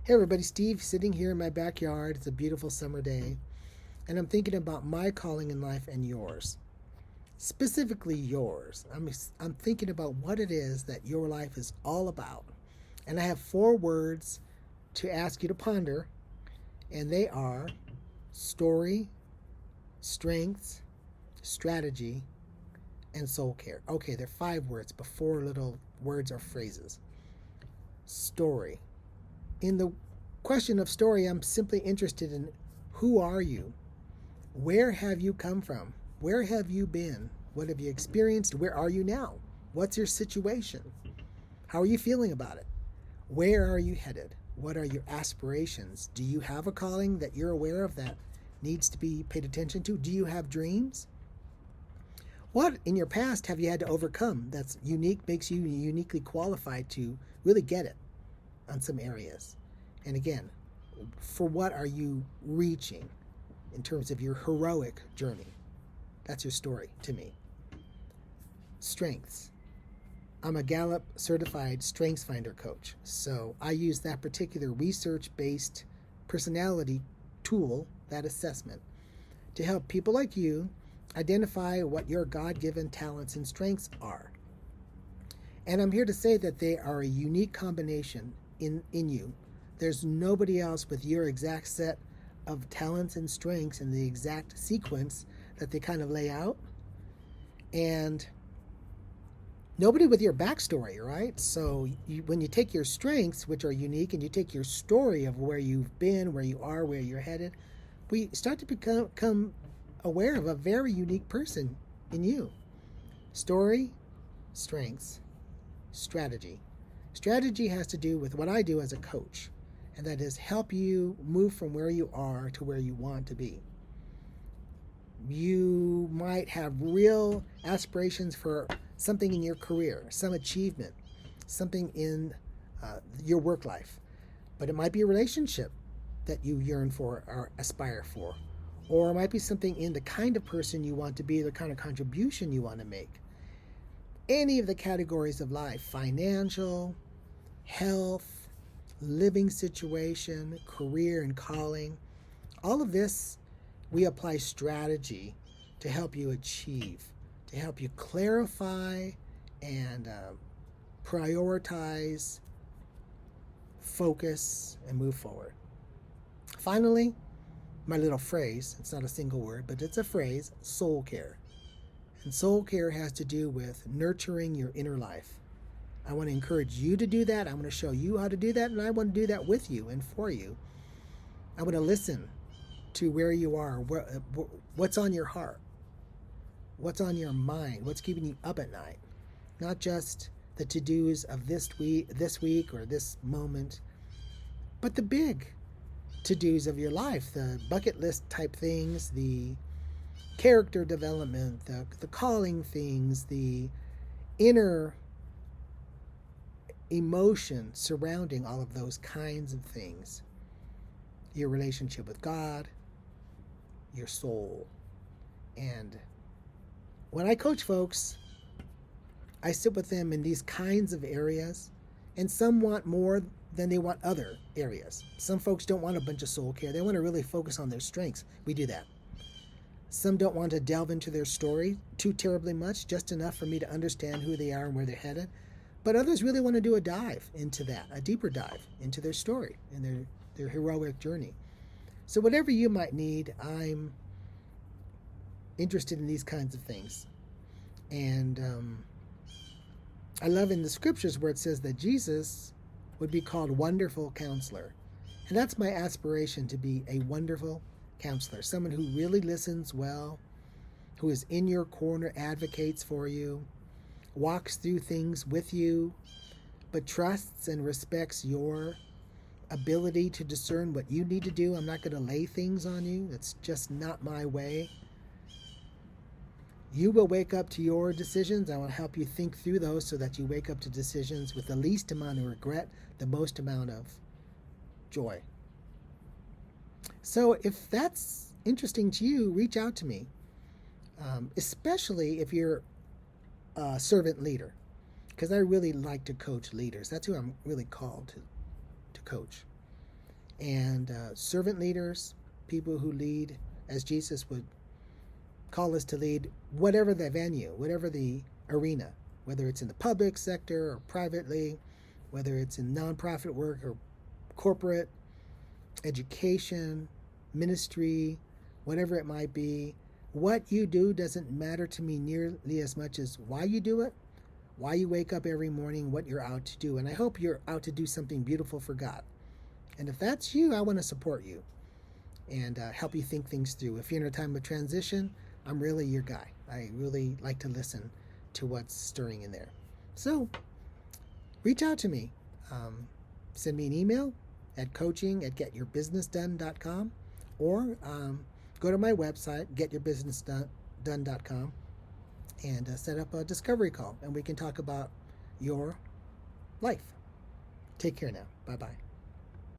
Hey everybody, Steve sitting here in my backyard. It's a beautiful summer day, and I'm thinking about my calling in life and yours. Specifically yours. I'm thinking about what it is that your life is all about. And I have four words to ask you to ponder, and they are story, strengths, strategy, and soul care. Okay, they're five words, but four little words or phrases. Story. In the question of story, I'm simply interested in who are you? Where have you come from? Where have you been? What have you experienced? Where are you now? What's your situation? How are you feeling about it? Where are you headed? What are your aspirations? Do you have a calling that you're aware of that needs to be paid attention to? Do you have dreams? What in your past have you had to overcome that's unique, makes you uniquely qualified to really get it on some areas? And again, for what are you reaching in terms of your heroic journey? That's your story to me. Strengths. I'm a Gallup certified strengths finder coach. So I use that particular research based personality tool, that assessment, to help people like you identify what your God given talents and strengths are. And I'm here to say that they are a unique combination in you. There's nobody else with your exact set of talents and strengths in the exact sequence that they kind of lay out. And nobody with your backstory, right? So when you take your strengths, which are unique, and you take your story of where you've been, where you are, where you're headed, we start to become aware of a very unique person in you. Story, strengths, strategy. Strategy has to do with what I do as a coach, and that is help you move from where you are to where you want to be. You might have real aspirations for something in your career, some achievement, something in your work life, but it might be a relationship that you yearn for or aspire for, or it might be something in the kind of person you want to be, the kind of contribution you want to make. Any of the categories of life: financial, health, living situation, career and calling, all of this, we apply strategy to help you achieve, to help you clarify and prioritize, focus, and move forward. Finally, my little phrase, it's not a single word, but it's a phrase: soul care. And soul care has to do with nurturing your inner life. I want to encourage you to do that. I want to show you how to do that, and I want to do that with you and for you. I want to listen to where you are, what's on your heart, what's on your mind, what's keeping you up at night. Not just the to-dos of this week or this moment, but the big to-dos of your life, the bucket list type things, the character development, the calling things, the inner emotion surrounding all of those kinds of things. Your relationship with God, your soul. And when I coach folks, I sit with them in these kinds of areas, and some want more than they want other areas. Some folks don't want a bunch of soul care. They want to really focus on their strengths. We do that. Some don't want to delve into their story too terribly much, just enough for me to understand who they are and where they're headed. But others really want to do a dive into that, a deeper dive into their story and their heroic journey. So whatever you might need, I'm interested in these kinds of things. And I love in the scriptures where it says that Jesus would be called Wonderful Counselor. And that's my aspiration, to be a wonderful counselor, someone who really listens well, who is in your corner, advocates for you, walks through things with you, but trusts and respects your ability to discern what you need to do. I'm not going to lay things on you. That's just not my way. You will wake up to your decisions. I will help you think through those so that you wake up to decisions with the least amount of regret, the most amount of joy. So if that's interesting to you, reach out to me, especially if you're a servant leader, because I really like to coach leaders. That's who I'm really called to coach. And servant leaders, people who lead as Jesus would call us to lead, whatever the venue, whatever the arena, whether it's in the public sector or privately, whether it's in nonprofit work or corporate, education, ministry, whatever it might be. What you do doesn't matter to me nearly as much as why you do it, why you wake up every morning, what you're out to do. And I hope you're out to do something beautiful for God. And if that's you, I want to support you and help you think things through. If you're in a time of transition, I'm really your guy. I really like to listen to what's stirring in there. So reach out to me. Send me an email at coaching@getyourbusinessdone.com, or go to my website, getyourbusinessdone.com, and set up a discovery call, and we can talk about your life. Take care now. Bye-bye.